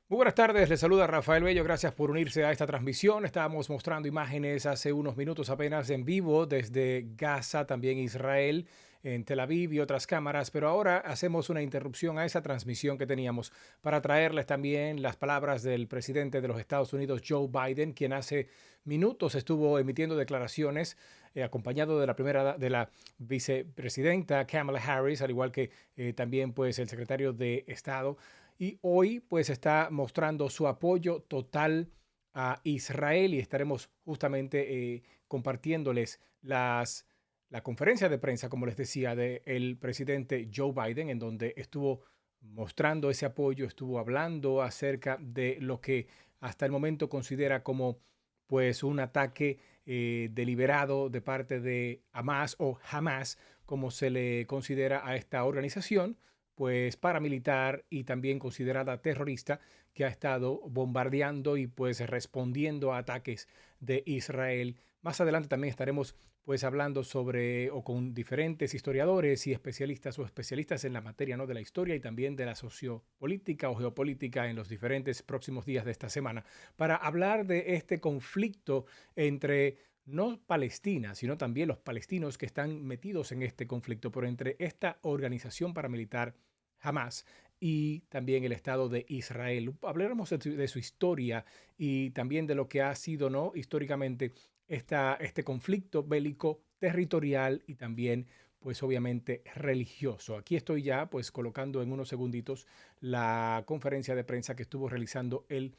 Muy buenas tardes, les saluda Rafael Bello, gracias por unirse a esta transmisión. Estábamos mostrando imágenes hace unos minutos apenas en vivo desde Gaza, también Israel, en Tel Aviv y otras cámaras, pero ahora hacemos una interrupción a esa transmisión que teníamos para traerles también las palabras del presidente de los Estados Unidos, Joe Biden, quien hace minutos estuvo emitiendo declaraciones acompañado de la vicepresidenta Kamala Harris, al igual que también pues el secretario de Estado. Y hoy pues está mostrando su apoyo total a Israel y estaremos justamente compartiéndoles la conferencia de prensa, como les decía, del presidente Joe Biden, en donde estuvo mostrando ese apoyo, estuvo hablando acerca de lo que hasta el momento considera como pues un ataque deliberado de parte de Hamas o Hamas, como se le considera a esta organización pues paramilitar y también considerada terrorista, que ha estado bombardeando y pues respondiendo a ataques de Israel. Más adelante también estaremos pues hablando sobre o con diferentes historiadores y especialistas o especialistas en la materia, ¿no?, de la historia y también de la sociopolítica o geopolítica en los diferentes próximos días de esta semana para hablar de este conflicto entre no Palestina, sino también los palestinos que están metidos en este conflicto, pero entre esta organización paramilitar Hamas y también el Estado de Israel. Hablaremos de su historia y también de lo que ha sido, ¿no?, históricamente este conflicto bélico territorial y también pues obviamente religioso. Aquí estoy ya pues colocando en unos segunditos la conferencia de prensa que estuvo realizando el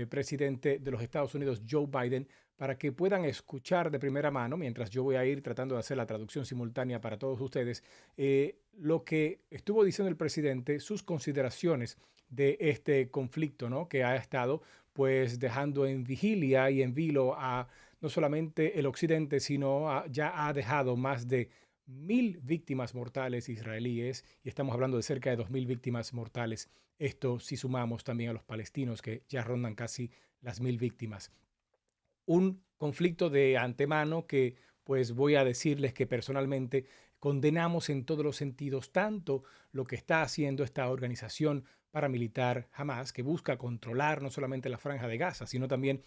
presidente de los Estados Unidos, Joe Biden, para que puedan escuchar de primera mano, mientras yo voy a ir tratando de hacer la traducción simultánea para todos ustedes, lo que estuvo diciendo el presidente, sus consideraciones de este conflicto, ¿no?, que ha estado pues dejando en vigilia y en vilo a no solamente el occidente, sino ya ha dejado más de 1.000 víctimas mortales israelíes y estamos hablando de cerca de 2.000 víctimas mortales. Esto si sumamos también a los palestinos que ya rondan casi las 1.000 víctimas. Un conflicto de antemano que pues voy a decirles que personalmente condenamos en todos los sentidos, tanto lo que está haciendo esta organización paramilitar Hamas, que busca controlar no solamente la Franja de Gaza, sino también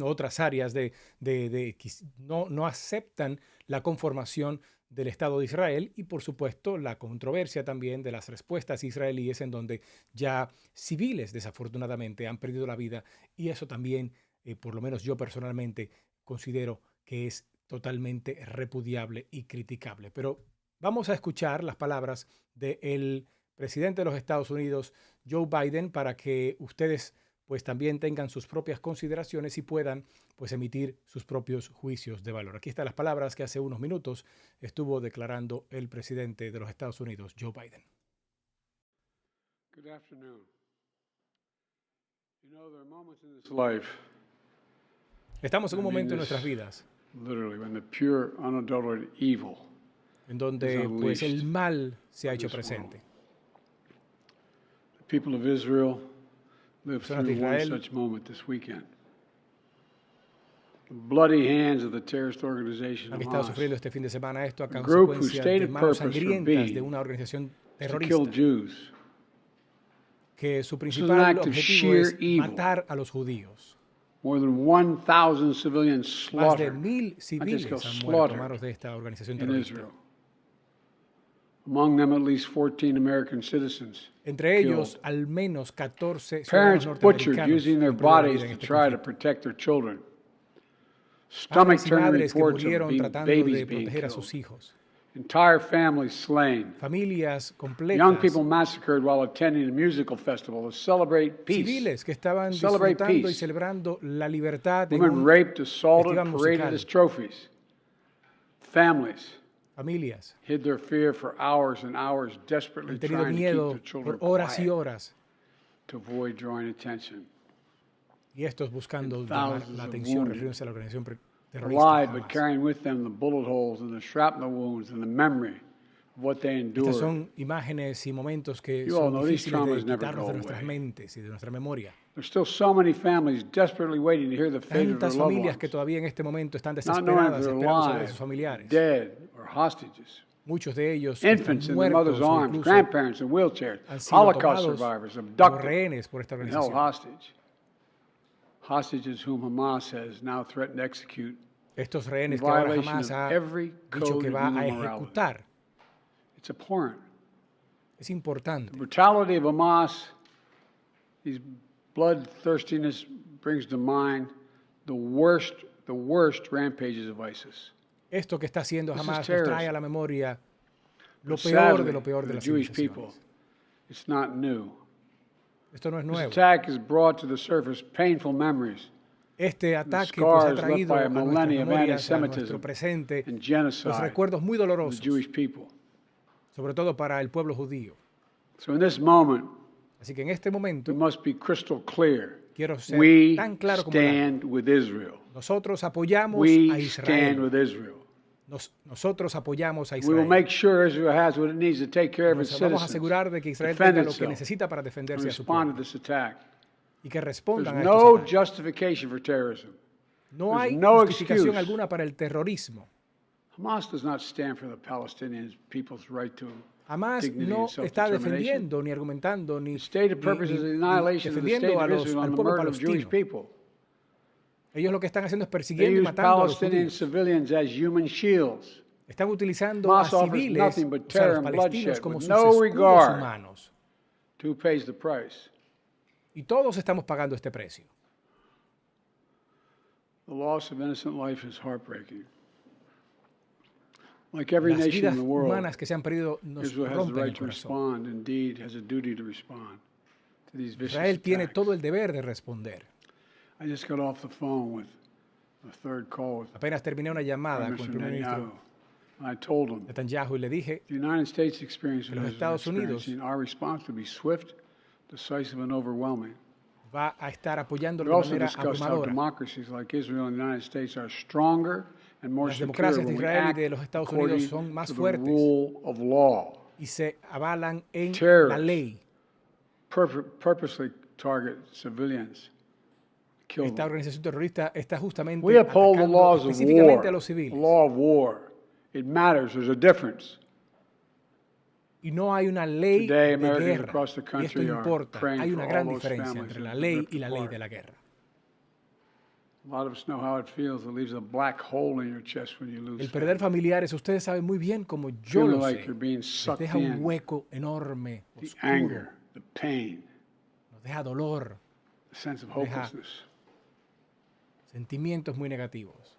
otras áreas que no aceptan la conformación del Estado de Israel y por supuesto la controversia también de las respuestas israelíes en donde ya civiles desafortunadamente han perdido la vida y eso también por lo menos yo personalmente considero que es totalmente repudiable y criticable. Pero vamos a escuchar las palabras del presidente de los Estados Unidos, Joe Biden, para que ustedes pues también tengan sus propias consideraciones y puedan pues emitir sus propios juicios de valor. Aquí están las palabras que hace unos minutos estuvo declarando el presidente de los Estados Unidos, Joe Biden. Good afternoon. You know, there are moments in this life Estamos en un momento en nuestras vidas en donde pues el mal se ha hecho presente. The people of Israel lived Personas de through one Israel such moment this weekend. The bloody hands of the terrorist organization han estado Hamas, sufriendo este fin de semana esto a a group whose consecuencia de stated manos purpose for sangrientas de being una organización is to terrorista kill Jews. que su This is an principal act of objetivo sheer es evil. matar a los judíos. More than 1,000 civilians Más de slaughtered, 1.000 not civiles just han killed, muerto a slaughtered manos de esta organización in terrorista. Israel. Among them, at least 14 American citizens. Entre ellos, al menos 14 Parents ciudadanos butchered norteamericanos using their han perdido la vida bodies en to este try to conflicto. protect their children. Padres y Stomach-turning madres que reports of murieron tratando babies de being proteger a killed. sus hijos. Entire families slain. Familias Young completas, people massacred while attending a musical festival to celebrate peace. civiles que estaban Celebrate disfrutando y peace. celebrando la libertad en Women un raped, assaulted, festival paraded musical. as trophies. Families Familias hid their fear for hours and hours, desperately han tenido trying to keep miedo their children por horas y quiet horas to avoid drawing attention. y estos buscando And llamar thousands la of atención wounded. refiriéndose a la organización terrorista Alive, but Hamas. carrying with them the bullet holes and the shrapnel wounds and the memory of what they Estas endured. son imágenes y momentos que You all son know these difíciles de traumas never quitarnos go de nuestras away. mentes y de nuestra memoria. There's still so many families desperately waiting to hear the fate of their Tantas loved familias ones, que todavía en este momento están not knowing if desesperadas they're esperando saber de alive, sus familiares. dead, or hostages. Muchos de ellos están Infants in their mother's muertos o arms, incluso grandparents in wheelchairs, han sido Holocaust tomados survivors como abducted rehenes por esta and held organización. hostage. Hostages whom Hamas has now threatened to execute Estos in rehenes que ahora violation Hamas of ha every dicho code que of va a human morality. ejecutar. It's abhorrent. Es importante. The brutality of Hamas, these bloodthirstiness brings to mind the worst rampages of ISIS. Esto que está haciendo This is Hamas nos terrorism. trae a la memoria lo But peor de sadly, lo peor for de the las Jewish people, civilizaciones. it's not new. Esto no es This nuevo. attack has brought to the surface painful memories Este and ataque pues, ha scars left traído by a a nuestras millennia of memorias, a nuestro anti-Semitism presente, and los genocide recuerdos muy of the dolorosos, Jewish people. sobre todo para el pueblo judío. So in this moment, Así que en este momento we must be crystal clear. quiero ser We tan claro como el agua. stand with Israel. Nosotros apoyamos a We stand Israel. with Israel. Nosotros apoyamos a We will Israel. make sure Israel has what it needs to take care of its Nos vamos a citizens, asegurar de que Israel defend tenga lo que itself, necesita para and defenderse a su respond to pueblo this attack. y que respondan a There's estos no ataques. justification for terrorism. No there's hay no justificación excuse. alguna para el terrorismo. Hamas does not stand for the Palestinian people's right to Hamas dignity no and está self-determination. defendiendo, ni argumentando, ni, The stated ni- purpose ni- is the ni annihilation of the state defendiendo of Israel al on the pueblo murder of Jewish palestino. people. Ellos lo que están haciendo es They persiguiendo y use matando a los Palestinian judíos. civilians as human shields. Están utilizando a Hamas offers civiles, nothing but o sea, a terror los and palestinos, bloodshed como with sus no escudos regard humanos. to who pays the price. Y todos estamos pagando este precio. The loss of innocent life is heartbreaking. Like every Las nation vidas in the world, humanas que se han perdido nos Israel has the rompen el right to corazón. respond, indeed has a duty to respond to these vicious Israel tiene attacks. todo el deber de responder. I just got off the phone with a third call with Apenas terminé una llamada Prime con el Minister primer Netanyahu, ministro and I told him Netanyahu y le dije, the United States experience que los is Estados Unidos experiencing, our response will be swift, decisive, and overwhelming. va a estar apoyándolo We de also manera discussed how abrumadora. democracies like Israel and the United States are stronger and more Las secure democracias de when we Israel y act de los Estados Unidos according son más to the fuertes rule of law. y se avalan en Terrorists la ley. Purposely target civilians, kill Esta them. organización terrorista está justamente We uphold the atacando laws of war, específicamente a los the civiles. law of war. It matters. There's a difference. Y no hay una ley Today, de Americans guerra. across the Y esto country are importa. praying Hay for una all gran those diferencia families entre la that have ley been y la ley apart. de la guerra. A lot of us know how it feels. It leaves a black hole in your chest when you lose El perder family. familiares, ustedes saben muy bien como yo Feeling lo like sé. you're being Nos sucked deja un in. hueco enorme, The oscuro. anger, the pain, Nos deja dolor, the sense of Deja- hopelessness. sentimientos muy negativos,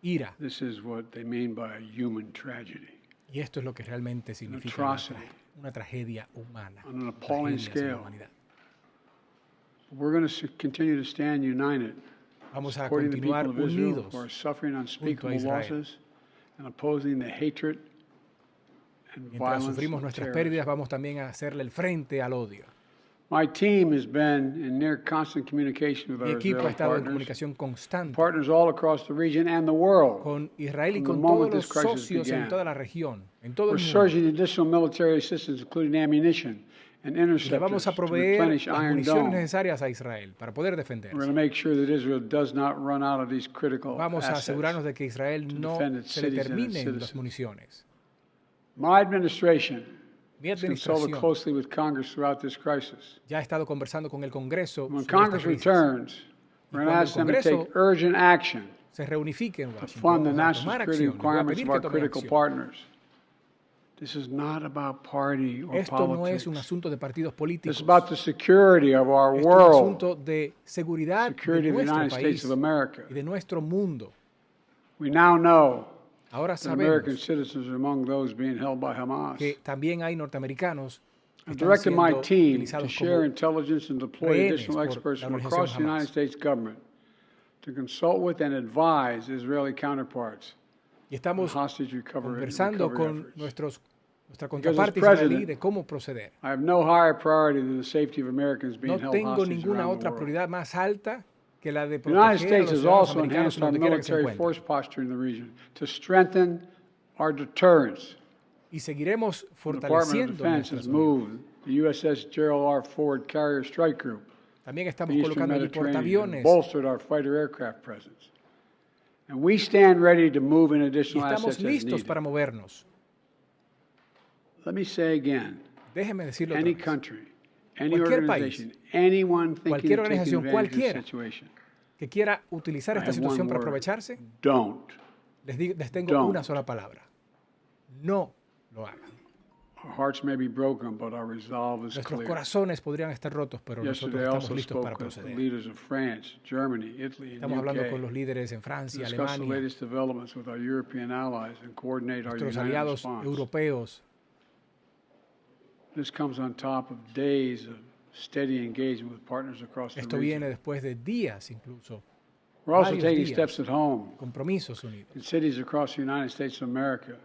ira. This is what they mean by a human tragedy. Y esto es lo que realmente significa atrocity. una tragedia humana. On an una appalling tragedia hacia la scale. humanidad. We're going to continue to stand united, Vamos a supporting the people continuar of Israel unidos who are suffering junto a unspeakable Israel. losses and opposing the hatred and Mientras violence sufrimos of nuestras terrorism. pérdidas, vamos también a hacerle el frente al odio. My team has been in near constant communication with Mi our equipo ha Israeli estado en partners, comunicación constante partners all across the region and the world. con Israel y From the con moment todos los this crisis socios en began. toda la región, en todo We're el mundo. surging additional military assistance, including ammunition and Y le vamos interceptors, a to proveer replenish las Iron municiones Dome. necesarias a Israel para poder We're going defenderse. to make sure that Israel does not run out of these critical Vamos a asegurarnos assets. de que Israel to no defend its se le cities and its terminen las citizens. municiones. My administration Mi has consulted administración closely with Congress throughout this crisis. ya ha estado conversando con el Congreso When sobre esta Congress crisis. returns, we're going to cuando el ask them to Congreso take urgent action Se reunifique en to Washington. fund the Vamos a national tomar security acción. Les voy a requirements pedir of que our tomen critical acción. partners. This is not about party or Esto no es politics. un asunto de partidos This políticos. is about the security of our Esto es un world, asunto de seguridad security de of the nuestro United States país of America. y de nuestro mundo. We now know Ahora that American sabemos citizens are among those being held by Hamas. que también hay norteamericanos que I've están directed my siendo team to utilizados share como intelligence and deploy rehenes additional por experts la from organización across the United Hamas. States government to consult with and advise Israeli counterparts Y on estamos hostage recovery conversando con efforts. nuestra Because contraparte as israelí president, de cómo proceder. I have no higher priority than the safety of Americans being No held tengo hostage ninguna around the otra world. prioridad más alta que la de The United proteger a States los has ciudadanos also americanos enhanced our donde quiera que se military force encuentren. posture in the region to strengthen our deterrence. Y seguiremos The Department of fortaleciendo Defense nuestras has unidades. moved the USS Gerald R. Ford Carrier Strike Group También to estamos the Eastern colocando allí Mediterranean and portaaviones. bolstered our fighter aircraft presence. And we stand ready to move in Y additional estamos assets as listos needed. para movernos. Let me say again, Déjeme decirlo otra any vez. country, any Cualquier país, organization, anyone thinking cualquier of taking organización, advantage of the cualquiera situation, que quiera utilizar I esta have one situación para word, aprovecharse, don't. les tengo una Don't. sola palabra. No lo hagan. Our hearts may be broken, but our resolve is Nuestros clear. corazones podrían estar rotos, pero nosotros Yesterday I estamos also listos para spoke with the proceder. leaders of France, Germany, Italy, and Estamos hablando con UK los líderes en to Francia, discuss the Alemania, latest developments with our European allies and coordinate our nuestros united aliados response. europeos. This comes on top of days of steady engagement with partners across the Esto viene region. después de días, incluso, We're also varios taking días, steps at home. compromisos unidos. In cities across the United States of America,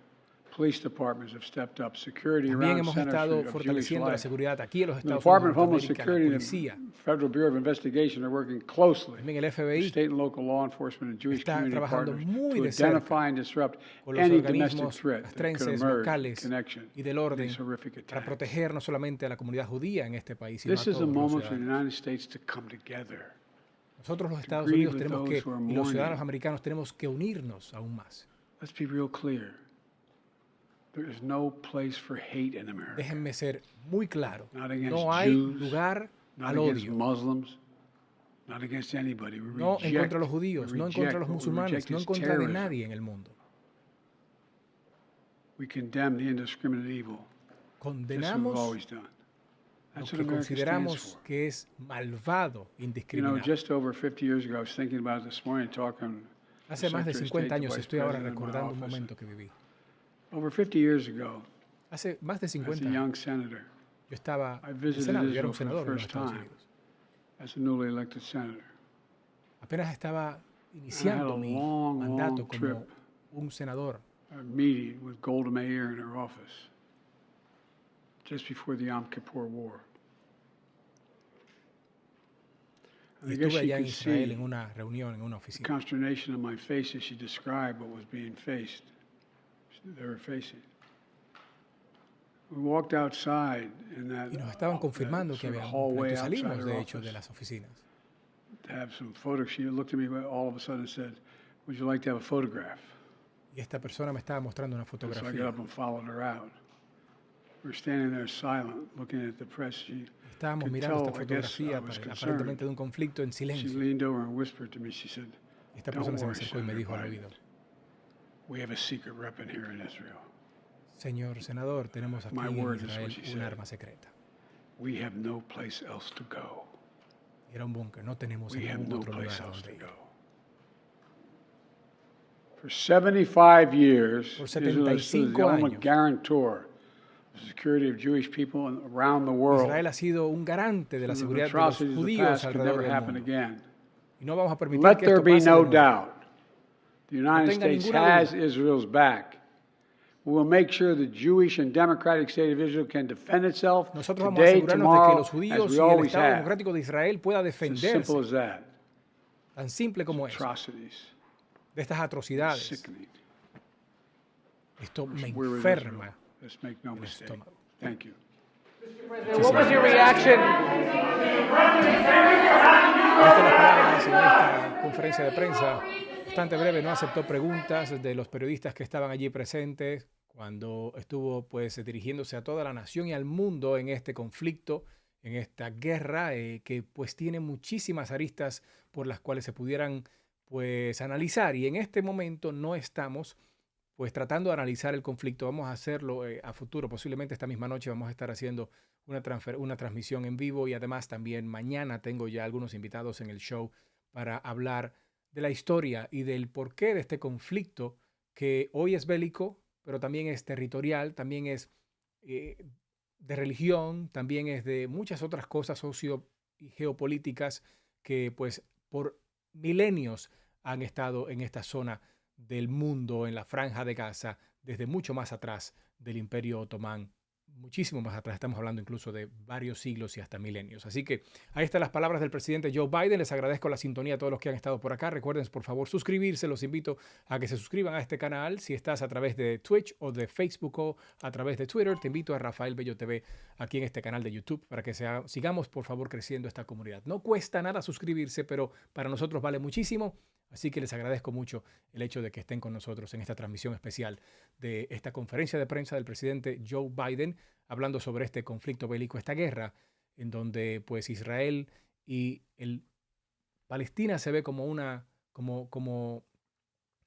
police departments have stepped up. Security También around hemos Center estado Street of Jewish fortaleciendo la life. seguridad aquí en los The Estados Department Unidos of de Homeland América, la Security and policía, the Federal Bureau of Investigation are working closely también el with FBI state and local law enforcement and Jewish está community trabajando partners muy to de cerca identify and disrupt con los any domestic organismos threat that could castrenses emerge in locales connection y del with orden these horrific para attacks. proteger no solamente a la comunidad judía en este país, sino a This is a todos los moment for the ciudadanos. United States to come together. Nosotros los Estados grieve Unidos with tenemos those que, who are y los ciudadanos mourning. americanos tenemos que unirnos aún más. Let's be real clear. There is no place for hate in America. Déjenme ser muy claro, Not against no hay Jews, lugar not al against odio, Muslims, not against anybody. We no en reject, contra de los judíos, we no en contra de reject, los what we musulmanes, reject no en is contra de terrorism. nadie en el mundo. We condemn the indiscriminate evil. Just as we've Condenamos always done. lo That's que what America stands consideramos for. que es malvado, You know, indiscriminado. just over 50 years ago, I was thinking about it this morning, talking to Hace más de Secretary of 50 State, the años Vice estoy ahora President in my recordando un office. momento que viví. Over 50 years ago, Hace más de as 50 a años, young senator, yo estaba I en el visited Senado, yo era un Israel for the senador en los first Estados time Unidos. as a newly elected senator. Apenas estaba And I had iniciando a mi long, mandato long como trip, un senador. a meeting with Golda Meir in her office just before the Yom Kippur War. And Y I guess estuve she allá en could Israel see en una reunión, en una the oficina. consternation on my face as she described what was being faced. They were facing. We walked outside in that, Y nos estaban confirmando that que sort of había un hallway conflicto. outside Salimos, her de hecho, office de las oficinas. to have some photos. She looked at me all of a sudden and said, "Would you like to have a photograph?" Y esta persona me estaba mostrando una And so I got fotografía. up and followed her out. We were standing there silent, looking at the press. She Estábamos could mirando esta tell, I guess, I fotografía was aparentemente concerned. de un conflicto en She silencio. leaned over and whispered to me. She said, Esta "Don't persona se me worry, acercó y me Senator dijo al Biden. oído: We have a secret weapon here in Israel. Señor senador, tenemos aquí My en word is Israel what she un said. arma secreta. We have no place else to go. Y era un búnker, no tenemos We have ningún no otro lugar place else to donde ir. go." For 75 years, Por Israel has stood as the 75 only años. guarantor of the security of Jewish people around the world. Israel ha sido un garante de la The seguridad de los atrocities of the judíos past could alrededor never del happen mundo. again. Y no vamos a permitir Let que there esto be pase de no nuevo. doubt. The United tenga States ninguna has duda. Israel's back. We will make sure the Jewish and democratic state of Israel can defend itself Nosotros vamos a today, asegurarnos de que tomorrow, los as judíos we y el always Estado have. democrático de Israel pueda It's as simple defenderse. as that. Tan simple como eso, Atrocities. de estas atrocidades. Sickening. Esto me We're with enferma Israel. Let's make no el mistake. estómago. Thank you. What was your reaction? Estas las palabras en esta conferencia de prensa, bastante breve, no aceptó preguntas de los periodistas que estaban allí presentes cuando estuvo pues dirigiéndose a toda la nación y al mundo en este conflicto, en esta guerra que pues tiene muchísimas aristas por las cuales se pudieran pues analizar, y en este momento no estamos pues tratando de analizar el conflicto. Vamos a hacerlo a futuro, posiblemente esta misma noche vamos a estar haciendo una transmisión en vivo, y además también mañana tengo ya algunos invitados en el show para hablar de la historia y del porqué de este conflicto, que hoy es bélico, pero también es territorial, también es de religión, también es de muchas otras cosas socio y geopolíticas que pues por milenios han estado en esta zona del mundo, en la Franja de Gaza, desde mucho más atrás del Imperio Otomán, muchísimo más atrás. Estamos hablando incluso de varios siglos y hasta milenios. Así que ahí están las palabras del presidente Joe Biden. Les agradezco la sintonía a todos los que han estado por acá. Recuerden, por favor, suscribirse. Los invito a que se suscriban a este canal. Si estás a través de Twitch o de Facebook o a través de Twitter, te invito a Rafael Bello TV aquí en este canal de YouTube para que sigamos, por favor, creciendo esta comunidad. No cuesta nada suscribirse, pero para nosotros vale muchísimo. Así que les agradezco mucho el hecho de que estén con nosotros en esta transmisión especial de esta conferencia de prensa del presidente Joe Biden, hablando sobre este conflicto bélico, esta guerra, en donde pues Israel y Palestina se ve como como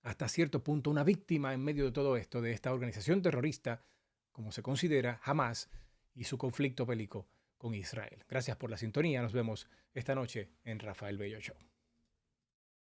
hasta cierto punto una víctima en medio de todo esto, de esta organización terrorista, como se considera, Hamas, y su conflicto bélico con Israel. Gracias por la sintonía. Nos vemos esta noche en Rafael Bello Show.